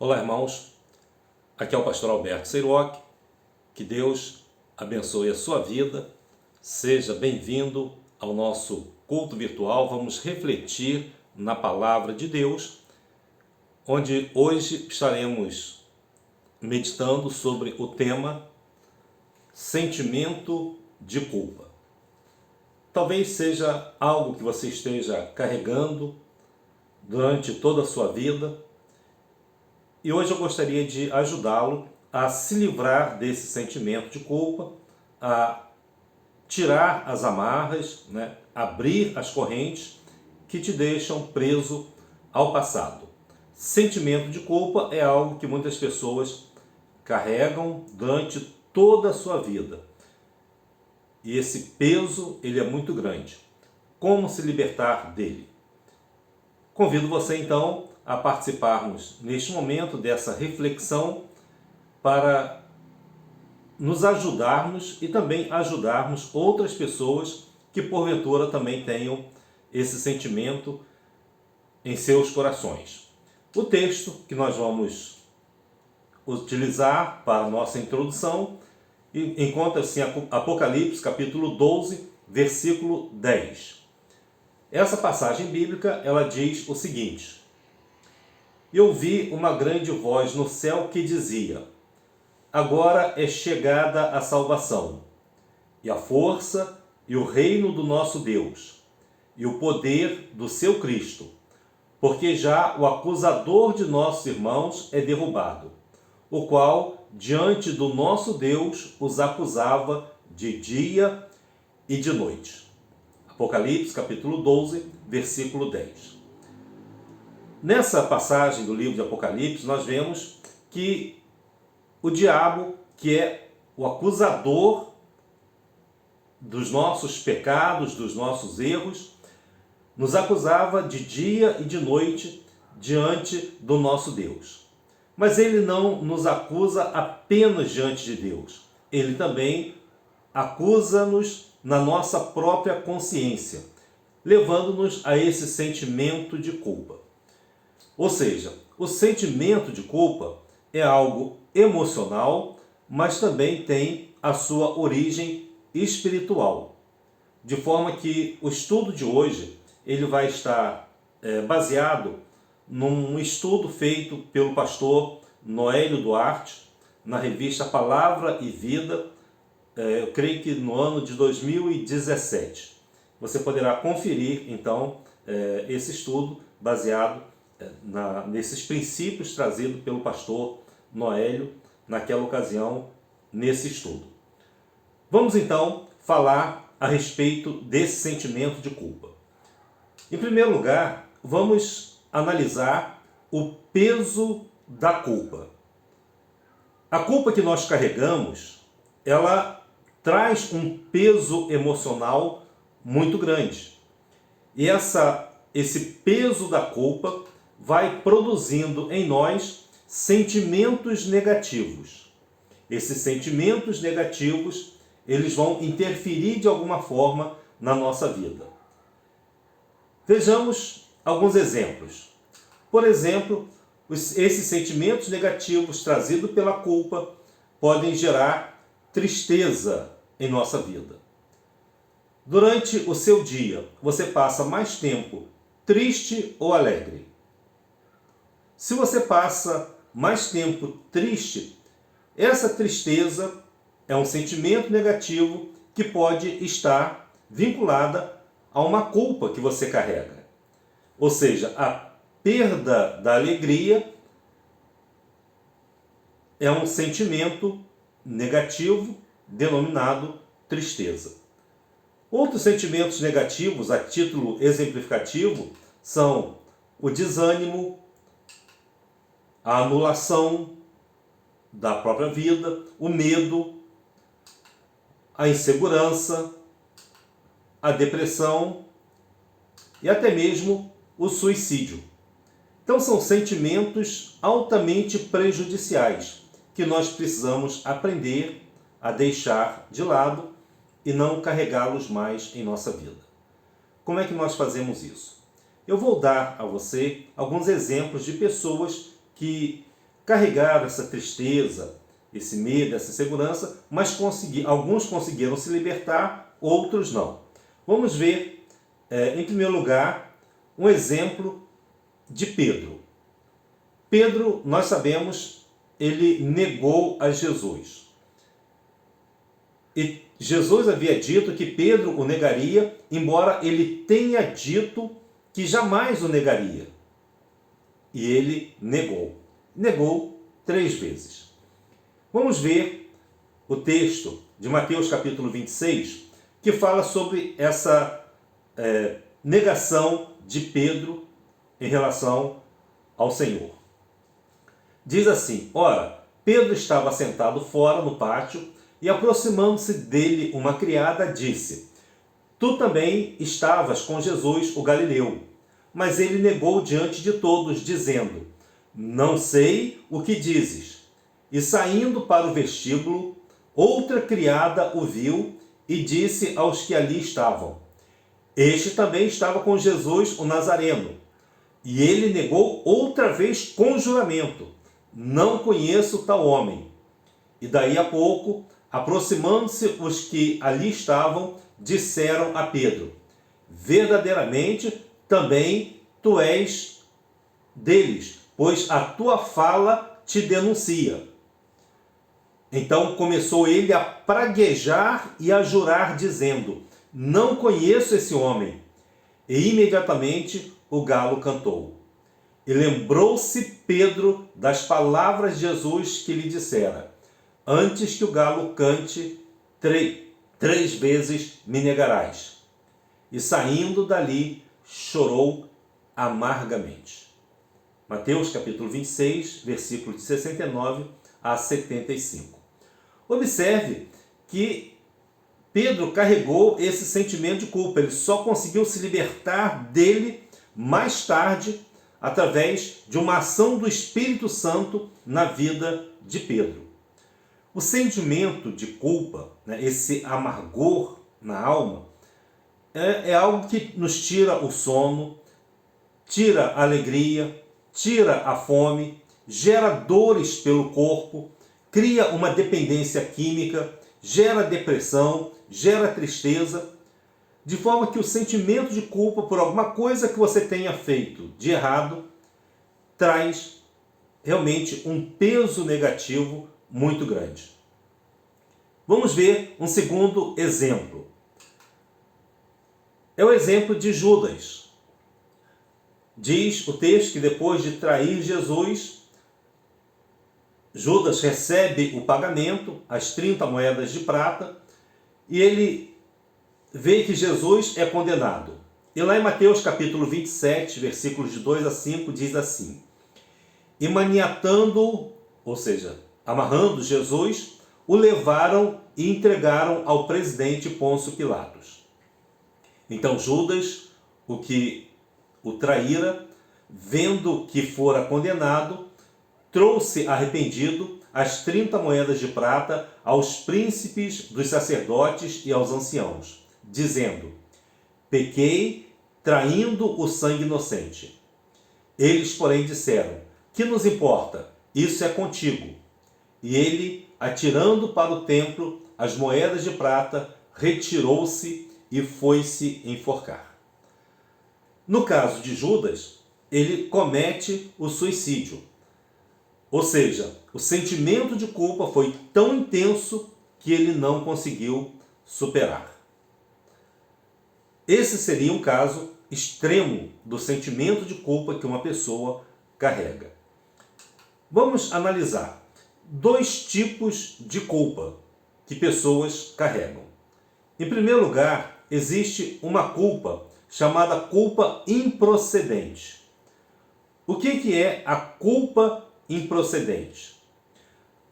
Olá, irmãos. Aqui é o pastor Alberto Seiroc. Que Deus abençoe a sua vida. Seja bem-vindo ao nosso culto virtual. Vamos refletir na palavra de Deus, onde hoje estaremos meditando sobre o tema sentimento de culpa. Talvez seja algo que você esteja carregando durante toda a sua vida. E hoje eu gostaria de ajudá-lo a se livrar desse sentimento de culpa, a tirar as amarras, abrir as correntes que te deixam preso ao passado. Sentimento de culpa é algo que muitas pessoas carregam durante toda a sua vida. E esse peso, ele é muito grande. Como se libertar dele? Convido você então a participarmos neste momento dessa reflexão para nos ajudarmos e também ajudarmos outras pessoas que porventura também tenham esse sentimento em seus corações. O texto que nós vamos utilizar para a nossa introdução encontra-se em Apocalipse capítulo 12, versículo 10. Essa passagem bíblica, ela diz o seguinte: Eu ouvi uma grande voz no céu que dizia: Agora é chegada a salvação, e a força e o reino do nosso Deus, e o poder do seu Cristo, porque já o acusador de nossos irmãos é derrubado, o qual, diante do nosso Deus, os acusava de dia e de noite. Apocalipse capítulo 12, versículo 10. Nessa passagem do livro de Apocalipse, nós vemos que o diabo, que é o acusador dos nossos pecados, dos nossos erros, nos acusava de dia e de noite diante do nosso Deus. Mas ele não nos acusa apenas diante de Deus. Ele também acusa-nos na nossa própria consciência, levando-nos a esse sentimento de culpa. Ou seja, o sentimento de culpa é algo emocional, mas também tem a sua origem espiritual. De forma que o estudo de hoje ele vai estar baseado num estudo feito pelo pastor Noélio Duarte, na revista Palavra e Vida, eu creio que no ano de 2017. Você poderá conferir, então, esse estudo baseado nesses princípios trazidos pelo pastor Noélio naquela ocasião, nesse estudo. Vamos então falar a respeito desse sentimento de culpa. Em primeiro lugar, vamos analisar o peso da culpa. A culpa que nós carregamos, ela traz um peso emocional muito grande. E esse peso da culpa vai produzindo em nós sentimentos negativos. Esses sentimentos negativos, eles vão interferir de alguma forma na nossa vida. Vejamos alguns exemplos. Por exemplo, esses sentimentos negativos trazidos pela culpa podem gerar tristeza em nossa vida. Durante o seu dia, você passa mais tempo triste ou alegre? Se você passa mais tempo triste, essa tristeza é um sentimento negativo que pode estar vinculada a uma culpa que você carrega. Ou seja, a perda da alegria é um sentimento negativo denominado tristeza. Outros sentimentos negativos, a título exemplificativo, são o desânimo, a anulação da própria vida, o medo, a insegurança, a depressão e até mesmo o suicídio. Então são sentimentos altamente prejudiciais que nós precisamos aprender a deixar de lado e não carregá-los mais em nossa vida. Como é que nós fazemos isso? Eu vou dar a você alguns exemplos de pessoas que carregaram essa tristeza, esse medo, essa insegurança, mas alguns conseguiram se libertar, outros não. Vamos ver, em primeiro lugar, um exemplo de Pedro. Pedro, nós sabemos, ele negou a Jesus. E Jesus havia dito que Pedro o negaria, embora ele tenha dito que jamais o negaria. E ele negou. Negou 3 vezes. Vamos ver o texto de Mateus capítulo 26, que fala sobre essa negação de Pedro em relação ao Senhor. Diz assim: ora, Pedro estava sentado fora no pátio, e aproximando-se dele uma criada, disse: tu também estavas com Jesus o Galileu. Mas ele negou diante de todos, dizendo: não sei o que dizes. E saindo para o vestíbulo, outra criada o viu e disse aos que ali estavam: este também estava com Jesus o Nazareno. E ele negou outra vez com juramento: não conheço tal homem. E daí a pouco, aproximando-se os que ali estavam, disseram a Pedro: verdadeiramente também tu és deles, pois a tua fala te denuncia. Então começou ele a praguejar e a jurar, dizendo: não conheço esse homem. E imediatamente o galo cantou. E lembrou-se Pedro das palavras de Jesus que lhe dissera: antes que o galo cante, 3 vezes me negarás. E saindo dali, chorou amargamente. Mateus capítulo 26, versículos de 69 a 75. Observe que Pedro carregou esse sentimento de culpa. Ele só conseguiu se libertar dele mais tarde, através de uma ação do Espírito Santo na vida de Pedro. O sentimento de culpa, esse amargor na alma, é algo que nos tira o sono, tira a alegria, tira a fome, gera dores pelo corpo, cria uma dependência química, gera depressão, gera tristeza, de forma que o sentimento de culpa por alguma coisa que você tenha feito de errado traz realmente um peso negativo muito grande. Vamos ver um segundo exemplo. É o exemplo de Judas. Diz o texto que depois de trair Jesus, Judas recebe o pagamento, as 30 moedas de prata, e ele vê que Jesus é condenado. E lá em Mateus capítulo 27, versículos de 2 a 5, diz assim: e maniatando, ou seja, amarrando Jesus, o levaram e entregaram ao presidente Pôncio Pilatos. Então Judas, o que o traíra, vendo que fora condenado, trouxe arrependido as 30 moedas de prata aos príncipes dos sacerdotes e aos anciãos, dizendo: pequei traindo o sangue inocente. Eles, porém, disseram: que nos importa? Isso é contigo. E ele, atirando para o templo as moedas de prata, retirou-se e foi-se enforcar. No caso de Judas, ele comete o suicídio. Ou seja, o sentimento de culpa foi tão intenso que ele não conseguiu superar. Esse seria um caso extremo do sentimento de culpa que uma pessoa carrega. Vamos analisar 2 tipos de culpa que pessoas carregam. Em primeiro lugar, existe uma culpa chamada culpa improcedente. O que é a culpa improcedente?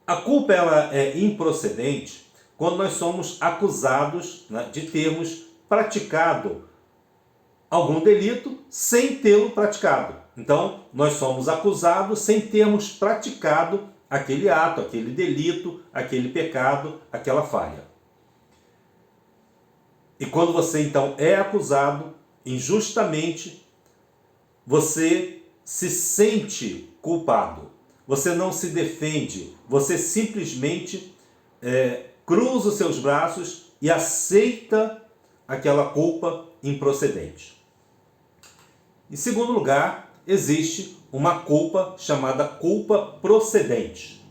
A culpa ela é improcedente quando nós somos acusados, de termos praticado algum delito sem tê-lo praticado. Então, nós somos acusados sem termos praticado aquele ato, aquele delito, aquele pecado, aquela falha. E quando você então é acusado injustamente, você se sente culpado. você não se defende, você simplesmente cruza os seus braços e aceita aquela culpa improcedente. Em segundo lugar, existe uma culpa chamada culpa procedente.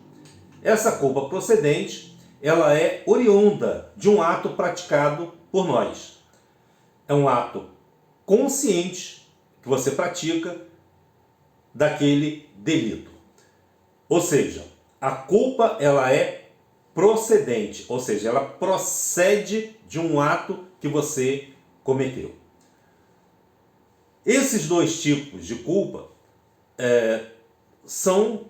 Essa culpa procedente, ela é oriunda de um ato praticado por nós. É um ato consciente que você pratica daquele delito. Ou seja, a culpa ela é procedente, ou seja, ela procede de um ato que você cometeu. Esses dois tipos de culpa são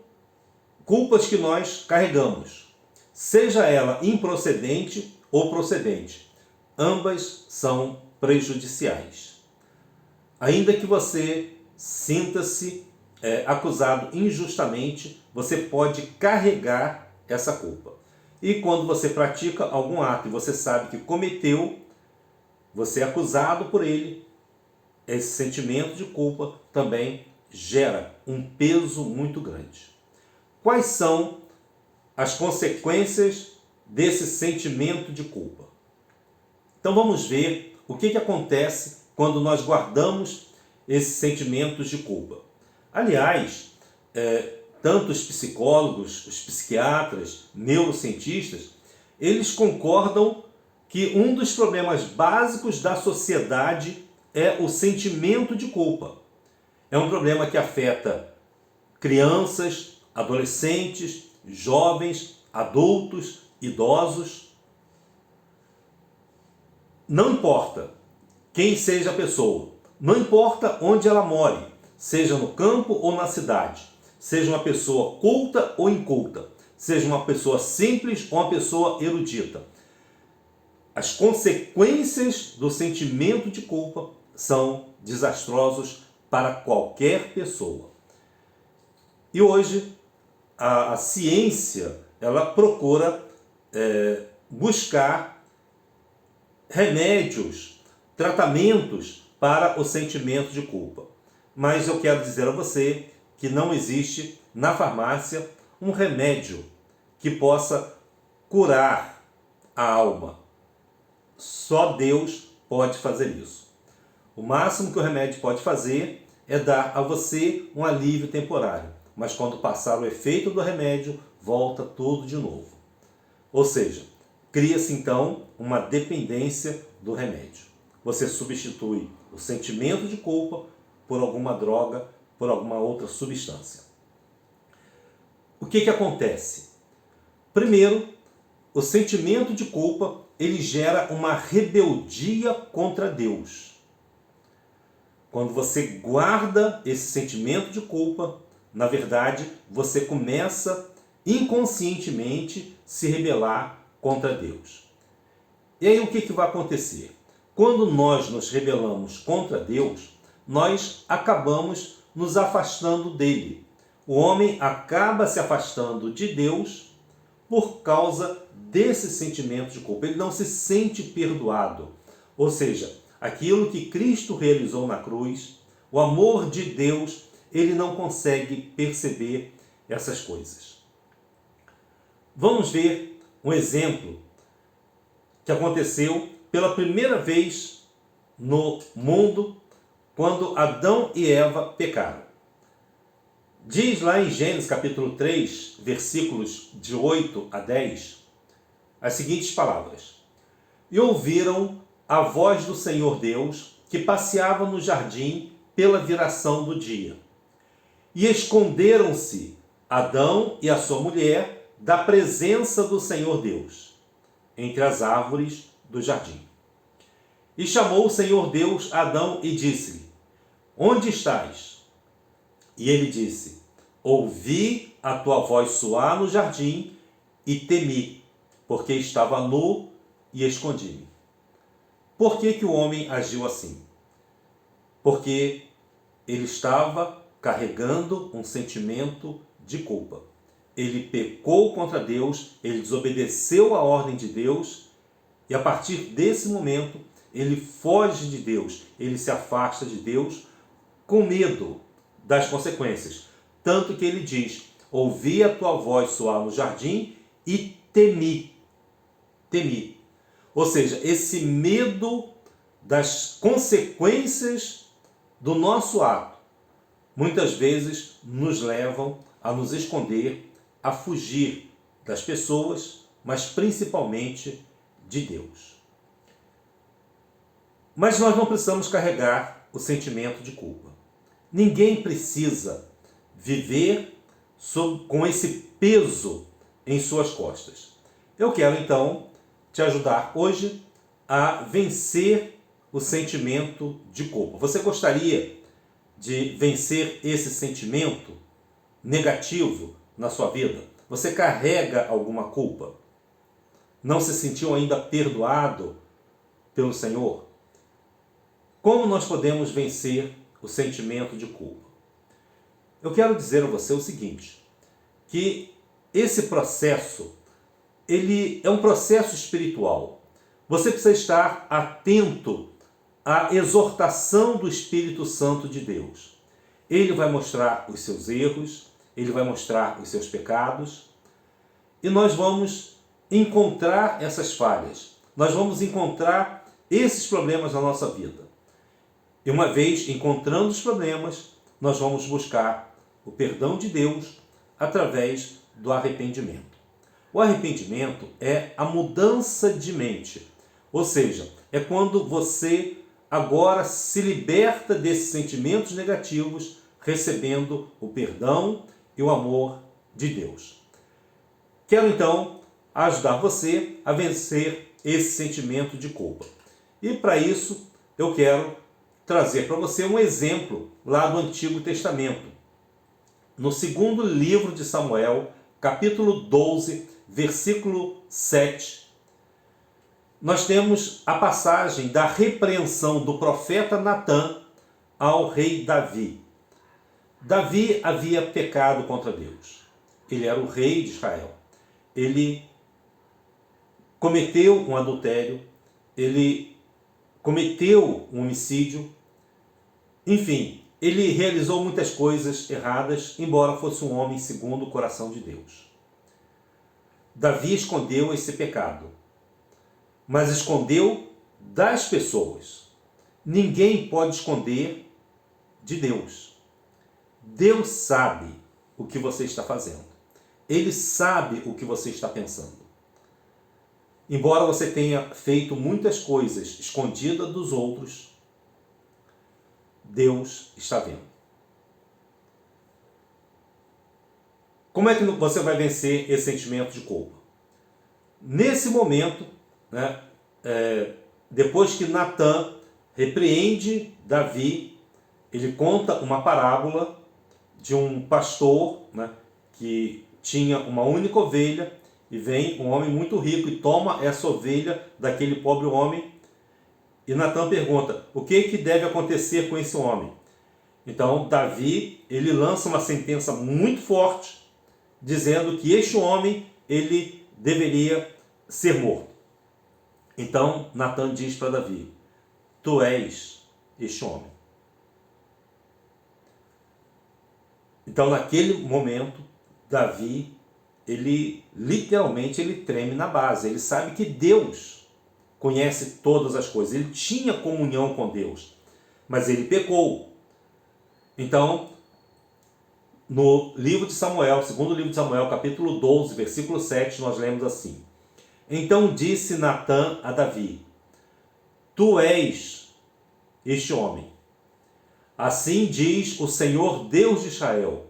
culpas que nós carregamos, seja ela improcedente ou procedente. Ambas são prejudiciais. Ainda que você sinta-se acusado injustamente, você pode carregar essa culpa. E quando você pratica algum ato e você sabe que cometeu, você é acusado por ele, esse sentimento de culpa também gera um peso muito grande. Quais são as consequências desse sentimento de culpa? Então vamos ver o que acontece quando nós guardamos esses sentimentos de culpa. Aliás, tanto os psicólogos, os psiquiatras, neurocientistas, eles concordam que um dos problemas básicos da sociedade é o sentimento de culpa. É um problema que afeta crianças, adolescentes, jovens, adultos, idosos. Não importa quem seja a pessoa, não importa onde ela more, seja no campo ou na cidade, seja uma pessoa culta ou inculta, seja uma pessoa simples ou uma pessoa erudita. As consequências do sentimento de culpa são desastrosas para qualquer pessoa. E hoje a ciência ela procura buscar remédios, tratamentos para o sentimento de culpa. Mas eu quero dizer a você que não existe na farmácia um remédio que possa curar a alma. Só Deus pode fazer isso. O máximo que o remédio pode fazer é dar a você um alívio temporário. Mas quando passar o efeito do remédio, volta tudo de novo. Ou seja, cria-se então uma dependência do remédio. Você substitui o sentimento de culpa por alguma droga, por alguma outra substância. O que acontece? Primeiro, o sentimento de culpa ele gera uma rebeldia contra Deus. Quando você guarda esse sentimento de culpa, na verdade, você começa inconscientemente se rebelar contra Deus. E aí o que vai acontecer? Quando nós nos rebelamos contra Deus, nós acabamos nos afastando dele. O homem acaba se afastando de Deus por causa desse sentimento de culpa. Ele não se sente perdoado. Ou seja, aquilo que Cristo realizou na cruz, o amor de Deus, ele não consegue perceber essas coisas. Vamos ver um exemplo que aconteceu pela primeira vez no mundo quando Adão e Eva pecaram. Diz lá em Gênesis capítulo 3, versículos de 8 a 10, as seguintes palavras: E ouviram a voz do Senhor Deus, que passeava no jardim pela viração do dia. E esconderam-se Adão e a sua mulher da presença do Senhor Deus, entre as árvores do jardim. E chamou o Senhor Deus Adão e disse-lhe: Onde estás? E ele disse: Ouvi a tua voz soar no jardim e temi, porque estava nu e escondi-me. Por que o homem agiu assim? Porque ele estava carregando um sentimento de culpa. Ele pecou contra Deus, ele desobedeceu a ordem de Deus, e a partir desse momento ele foge de Deus, ele se afasta de Deus com medo das consequências. Tanto que ele diz: ouvi a tua voz soar no jardim e temi. Temi. Ou seja, esse medo das consequências do nosso ato, muitas vezes nos levam a nos esconder, a fugir das pessoas, mas principalmente de Deus. Mas nós não precisamos carregar o sentimento de culpa. Ninguém precisa viver com esse peso em suas costas. Eu quero então te ajudar hoje a vencer o sentimento de culpa. Você gostaria de vencer esse sentimento negativo na sua vida? Você carrega alguma culpa? Não se sentiu ainda perdoado pelo Senhor? Como nós podemos vencer o sentimento de culpa? Eu quero dizer a você o seguinte, que esse processo, ele é um processo espiritual. Você precisa estar atento à exortação do Espírito Santo de Deus. Ele vai mostrar os seus erros, ele vai mostrar os seus pecados, e nós vamos encontrar essas falhas, nós vamos encontrar esses problemas na nossa vida. E uma vez encontrando os problemas, nós vamos buscar o perdão de Deus através do arrependimento. O arrependimento é a mudança de mente, ou seja, é quando você agora se liberta desses sentimentos negativos, recebendo o perdão e o amor de Deus. Quero então ajudar você a vencer esse sentimento de culpa. E para isso eu quero trazer para você um exemplo lá do Antigo Testamento. No segundo livro de Samuel, capítulo 12, versículo 7, nós temos a passagem da repreensão do profeta Natã ao rei Davi. Davi havia pecado contra Deus. Ele era o rei de Israel. Ele cometeu um adultério, ele cometeu um homicídio, enfim, ele realizou muitas coisas erradas, embora fosse um homem segundo o coração de Deus. Davi escondeu esse pecado, mas escondeu das pessoas. Ninguém pode esconder de Deus. Deus sabe o que você está fazendo. Ele sabe o que você está pensando. Embora você tenha feito muitas coisas escondidas dos outros, Deus está vendo. Como é que você vai vencer esse sentimento de culpa? Nesse momento, depois que Natã repreende Davi, ele conta uma parábola de um pastor, que tinha uma única ovelha, e vem um homem muito rico e toma essa ovelha daquele pobre homem. E Natã pergunta, o que deve acontecer com esse homem? Então Davi, ele lança uma sentença muito forte, dizendo que este homem, ele deveria ser morto. Então Natã diz para Davi, tu és este homem. Então naquele momento, Davi, ele literalmente treme na base. Ele sabe que Deus conhece todas as coisas. Ele tinha comunhão com Deus, mas ele pecou. Então, no livro de Samuel, segundo livro de Samuel, capítulo 12, versículo 7, nós lemos assim: então disse Natã a Davi, tu és este homem. Assim diz o Senhor Deus de Israel,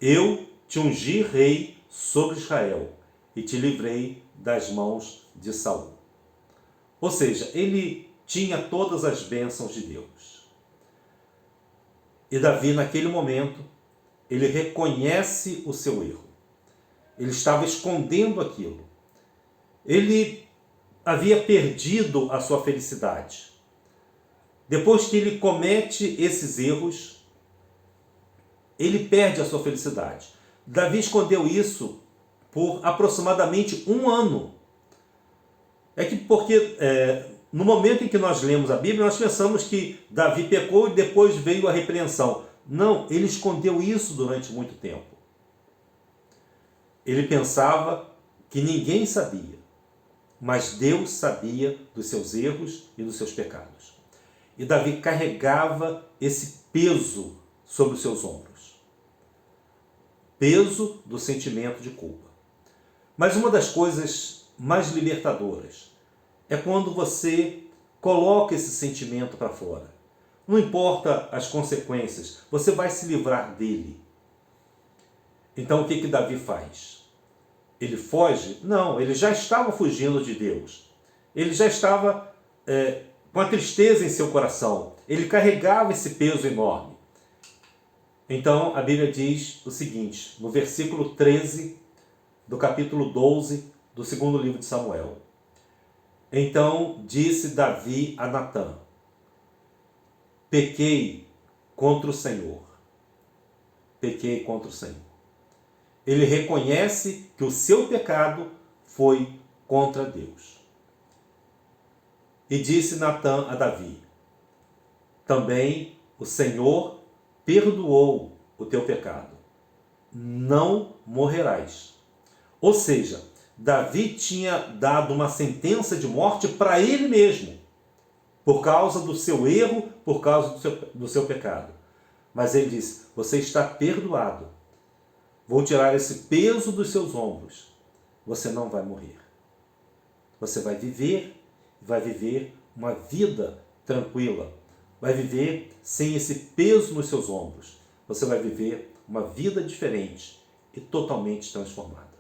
eu te ungi rei sobre Israel e te livrei das mãos de Saul. Ou seja, ele tinha todas as bênçãos de Deus. E Davi, naquele momento, ele reconhece o seu erro. Ele estava escondendo aquilo. Ele havia perdido a sua felicidade. Depois que ele comete esses erros, ele perde a sua felicidade. Davi escondeu isso por aproximadamente 1 ano. Porque no momento em que nós lemos a Bíblia, nós pensamos que Davi pecou e depois veio a repreensão. Não, ele escondeu isso durante muito tempo. Ele pensava que ninguém sabia, mas Deus sabia dos seus erros e dos seus pecados. E Davi carregava esse peso sobre os seus ombros. Peso do sentimento de culpa. Mas uma das coisas mais libertadoras é quando você coloca esse sentimento para fora. Não importa as consequências, você vai se livrar dele. Então o que Davi faz? Ele foge? Não, ele já estava fugindo de Deus. Ele já estava com a tristeza em seu coração. Ele carregava esse peso enorme. Então a Bíblia diz o seguinte, no versículo 13 do capítulo 12 do segundo livro de Samuel. Então disse Davi a Natã: pequei contra o Senhor. Pequei contra o Senhor. Ele reconhece que o seu pecado foi contra Deus. E disse Natã a Davi: também o Senhor perdoou o teu pecado. Não morrerás. Ou seja, Davi tinha dado uma sentença de morte para ele mesmo, por causa do seu erro, por causa do seu pecado. Mas ele disse: você está perdoado. Vou tirar esse peso dos seus ombros. Você não vai morrer. Você vai viver uma vida tranquila. Vai viver sem esse peso nos seus ombros. Você vai viver uma vida diferente e totalmente transformada.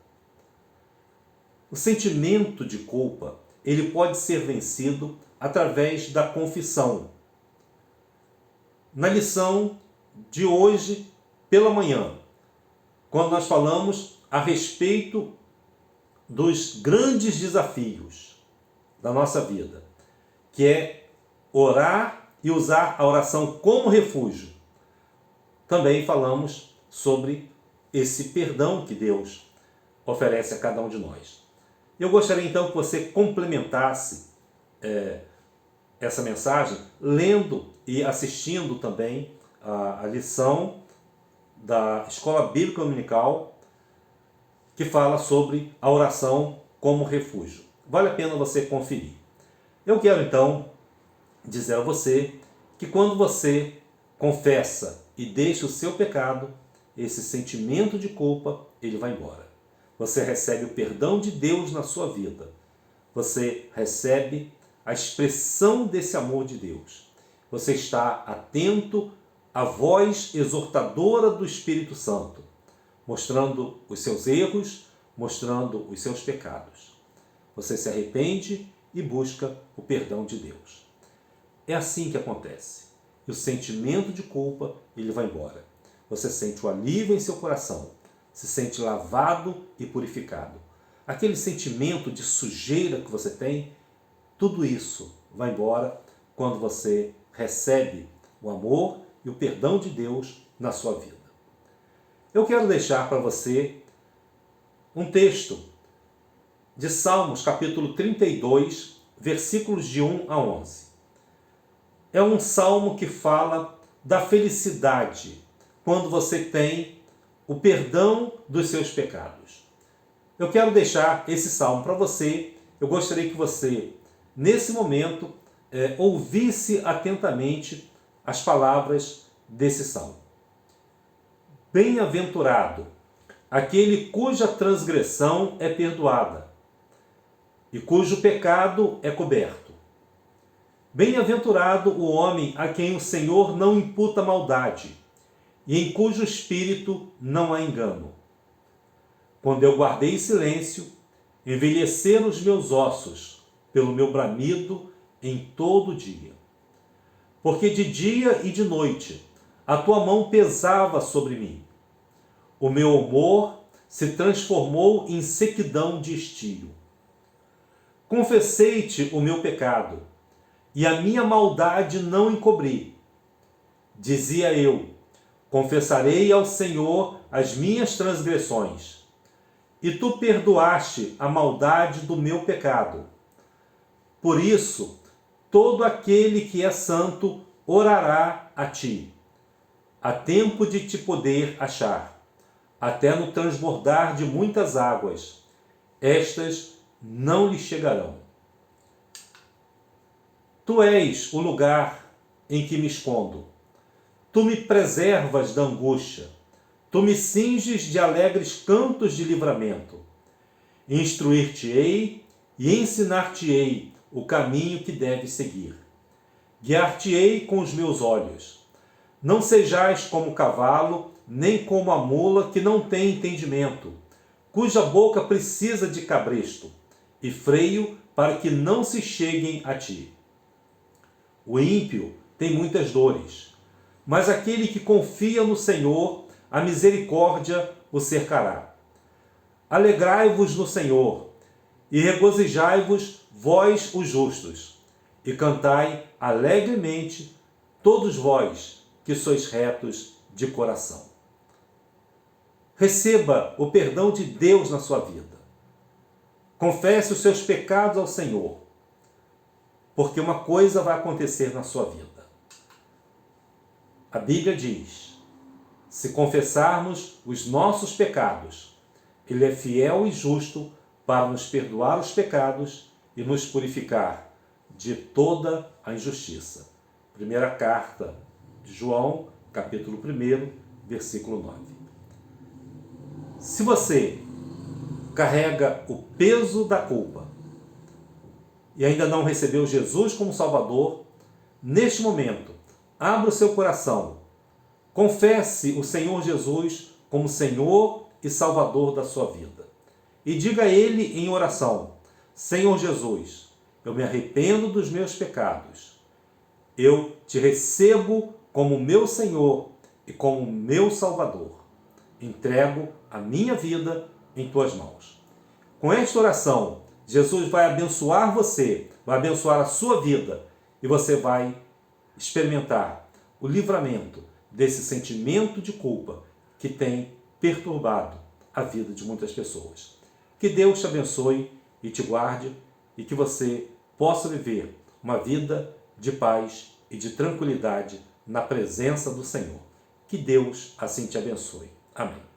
O sentimento de culpa, ele pode ser vencido através da confissão. Na lição de hoje, pela manhã, quando nós falamos a respeito dos grandes desafios da nossa vida, que é orar e usar a oração como refúgio. Também falamos sobre esse perdão que Deus oferece a cada um de nós. Eu gostaria então que você complementasse essa mensagem lendo e assistindo também a lição da Escola Bíblica Dominical, que fala sobre a oração como refúgio. Vale a pena você conferir. Eu quero então dizer a você que quando você confessa e deixa o seu pecado, esse sentimento de culpa, ele vai embora. Você recebe o perdão de Deus na sua vida. Você recebe a expressão desse amor de Deus. Você está atento à voz exortadora do Espírito Santo, mostrando os seus erros, mostrando os seus pecados. Você se arrepende e busca o perdão de Deus. É assim que acontece. E o sentimento de culpa, ele vai embora. Você sente o alívio em seu coração, se sente lavado e purificado. Aquele sentimento de sujeira que você tem, tudo isso vai embora quando você recebe o amor e o perdão de Deus na sua vida. Eu quero deixar para você um texto de Salmos, capítulo 32, versículos de 1 a 11. É um salmo que fala da felicidade quando você tem o perdão dos seus pecados. Eu quero deixar esse salmo para você. Eu gostaria que você, nesse momento, ouvisse atentamente as palavras desse salmo. Bem-aventurado aquele cuja transgressão é perdoada e cujo pecado é coberto. Bem-aventurado o homem a quem o Senhor não imputa maldade e em cujo espírito não há engano. Quando eu guardei silêncio, envelheceram os meus ossos pelo meu bramido em todo o dia. Porque de dia e de noite a tua mão pesava sobre mim. O meu humor se transformou em sequidão de estio. Confessei-te o meu pecado, e a minha maldade não encobri. Dizia eu: confessarei ao Senhor as minhas transgressões, e tu perdoaste a maldade do meu pecado. Por isso, todo aquele que é santo orará a ti. Há tempo de te poder achar. até no transbordar de muitas águas. Estas não lhe chegarão. Tu és o lugar em que me escondo. Tu me preservas da angústia. Tu me cinges de alegres cantos de livramento. Instruir-te-ei e ensinar-te-ei o caminho que deves seguir. Guiar-te-ei com os meus olhos. Não sejais como o cavalo, nem como a mula que não tem entendimento, cuja boca precisa de cabresto e freio para que não se cheguem a ti. O ímpio tem muitas dores, mas aquele que confia no Senhor, a misericórdia o cercará. Alegrai-vos no Senhor e regozijai-vos, vós os justos, e cantai alegremente, todos vós que sois retos de coração. Receba o perdão de Deus na sua vida. Confesse os seus pecados ao Senhor, porque uma coisa vai acontecer na sua vida. A Bíblia diz: se confessarmos os nossos pecados, Ele é fiel e justo para nos perdoar os pecados e nos purificar de toda a injustiça. Primeira carta de João, capítulo 1, versículo 9. Se você carrega o peso da culpa e ainda não recebeu Jesus como Salvador, neste momento, abra o seu coração, confesse o Senhor Jesus como Senhor e Salvador da sua vida. E diga a Ele em oração: Senhor Jesus, eu me arrependo dos meus pecados. Eu te recebo como meu Senhor e como meu Salvador. Entrego a minha vida em tuas mãos. Com esta oração, Jesus vai abençoar você, vai abençoar a sua vida e você vai experimentar o livramento desse sentimento de culpa que tem perturbado a vida de muitas pessoas. Que Deus te abençoe e te guarde e que você possa viver uma vida de paz e de tranquilidade na presença do Senhor. Que Deus assim te abençoe. Amém.